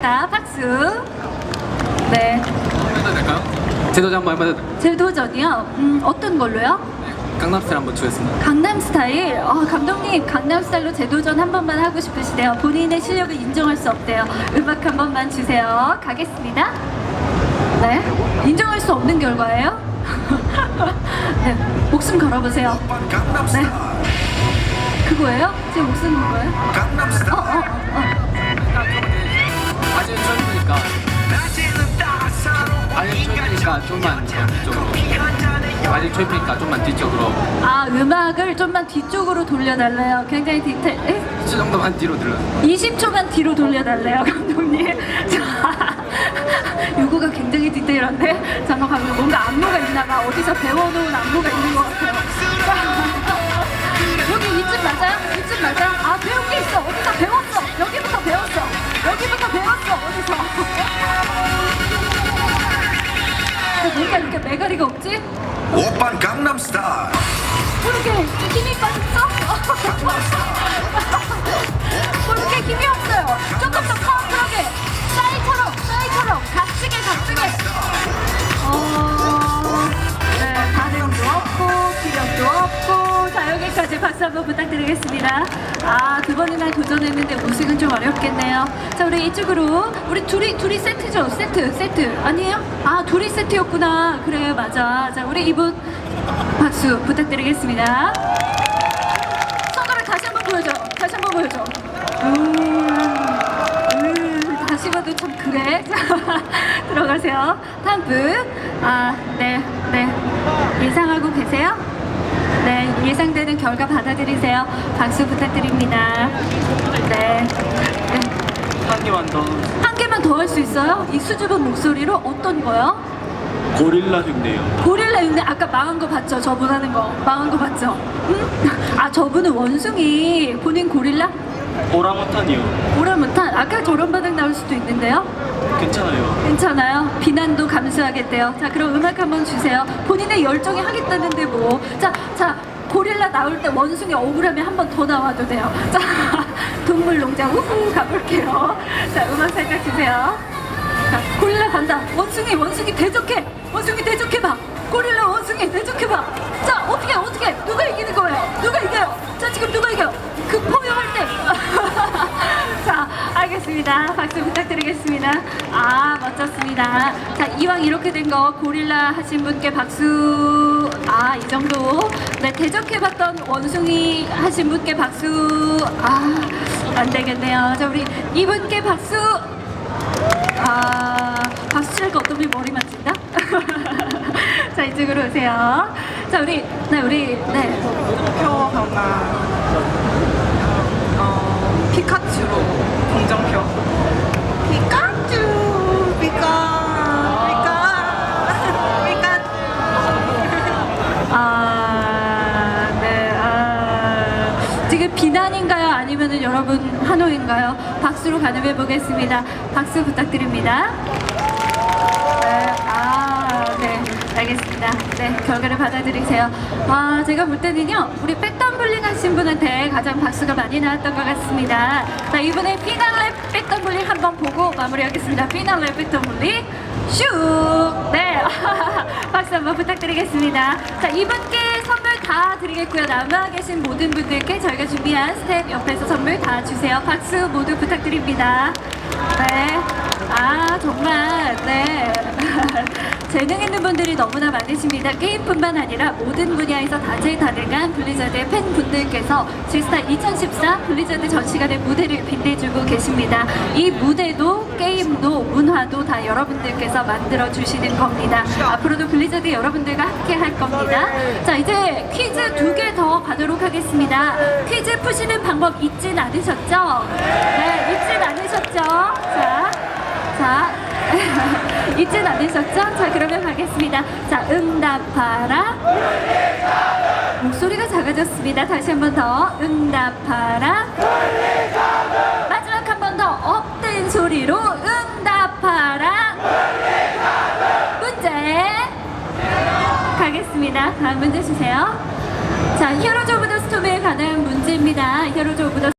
자, 박수. 네. 해도 될까요? 제도전 한번 해봐도 될까요? 재도전이요? 어떤 걸로요? 강남스타일 한번 주겠습니다. 강남스타일? 감독님, 강남스타일로 재도전 한 번만 하고 싶으시대요. 본인의 실력을 인정할 수 없대요. 음악 한 번만 주세요. 가겠습니다. 네. 인정할 수 없는 결과예요? 네. 목숨 걸어보세요. 네. 그거예요? 제 목숨 건 거예요? 아직 초입이니까 좀만 뒤쪽으로. 아직 초입이니까 좀만 뒤쪽으로. 아, 음악을 좀만 뒤쪽으로 돌려달래요. 굉장히 디테일. 에? 10초 정도만 뒤로 들러. 20초만 뒤로 돌려달래요, 감독님. 자, 요거가 굉장히 디테일한데? 자, 한번 가면 뭔가 안무가 있나봐. 어디서 배워놓은 안무가 있는 것 같아요. 자, 여기 이쯤 맞아요? 이쯤 맞아요? 아, 배운 게 있어. 어디서 배웠어. 여기부터 배웠어. 여기부터 배웠어. 어디서. 뭔가 이렇게 매가리가 없지? 오빤 강남스타일. 모르게 힘이 빠졌어? 모르게 힘이 없어요. 조금 더 파워풀하게 싸이처럼 값지게 네, 반응도 없고 기력도 없고. 자, 여기까지 박수 한번 부탁드리겠습니다. 아, 두 번이나 도전했는데 우승은 좀 어렵겠네요. 자, 우리 이쪽으로. 우리 둘이 세트죠? 세트 아니에요? 아, 둘이 세트였구나. 그래, 맞아. 자, 우리 이분 박수 부탁드리겠습니다. 손가락 다시 한번 보여줘. 다시 봐도 참 그래. 자, 들어가세요. 다음 분. 아, 네. 예상하고 계세요? 네, 예상되는 결과 받아들이세요. 박수 부탁드립니다. 네. 한 개만 더. 한 개만 더 할 수 있어요? 이 수줍은 목소리로 어떤 거요? 고릴라 흉내요. 고릴라 흉내. 아까 망한 거 봤죠? 저분 하는 거 망한 거 봤죠? 응? 아, 저분은 원숭이. 본인 고릴라? 오랑우탄이요. 오라무탄. 아까 저런 반응 나올 수도 있는데요? 괜찮아요? 비난도 감수하겠대요. 자, 그럼 음악 한번 주세요. 본인의 열정이 하겠다는데 뭐. 자, 고릴라 나올 때 원숭이 억울하면 한 번 더 나와도 돼요. 자, 동물농장 우후 가볼게요. 자, 음악 살짝 주세요. 자, 고릴라 간다. 원숭이 대적해봐. 고릴라 원숭이 대적해봐. 자, 어떻게 누가 이기는 거예요? 누가 이겨요? 자, 지금 누가 이겨요? 그 포효할 때. 자, 알겠습니다. 박수 부탁드리겠습니다. 아, 멋졌습니다. 자, 이왕 이렇게 된 거 고릴라 하신 분께 박수. 아, 이 정도. 네, 대적해봤던 원숭이 하신 분께 박수. 아, 안 되겠네요. 자, 우리 이분께 박수. 아, 박수 칠 거 어떤 분이 머리 맞춘다? 자, 이쪽으로 오세요. 자, 우리. 표 하나 피카츄로 동정표. 피카츄. 아, 네. 지금 비난인가요? 아니면은 여러분 환호인가요? 박수로 가늠해 보겠습니다. 박수 부탁드립니다. 네, 알겠습니다. 네, 결과를 받아들이세요. 아, 제가 볼 때는요, 우리 백덤블링 하신 분한테 가장 박수가 많이 나왔던 것 같습니다. 자, 이번에 피날레 백덤블링 한번 보고 마무리하겠습니다. 피날레 백덤블링 슉! 네, 박수 한번 부탁드리겠습니다. 자, 이분께 선물 다 드리겠고요. 남아 계신 모든 분들께 저희가 준비한 스텝 옆에서 선물 다 주세요. 박수 모두 부탁드립니다. 네. 아, 정말, 네. 재능 있는 분들이 너무나 많으십니다. 게임뿐만 아니라 모든 분야에서 다재다능한 블리자드의 팬분들께서 질스타 2014 블리자드 전시관의 무대를 빛내주고 계십니다. 이 무대도 게임도 문화도 다 여러분들께서 만들어주시는 겁니다. 앞으로도 블리자드 여러분들과 함께 할 겁니다. 자, 이제 퀴즈 2개 더 가도록 하겠습니다. 퀴즈 푸시는 방법 잊진 않으셨죠? 네, 잊진 않으셨죠? 자, 잊진 않으셨죠? 자, 그러면 가겠습니다. 자, 응답하라. 목소리가 작아졌습니다. 다시 한 번 더. 응답하라. 마지막 한 번 더. 업된 소리로 응답하라. 문제 가겠습니다. 다음 문제 주세요. 자, 히어로즈 오브 더 스톰에 관한 문제입니다. 히어로즈 오브 더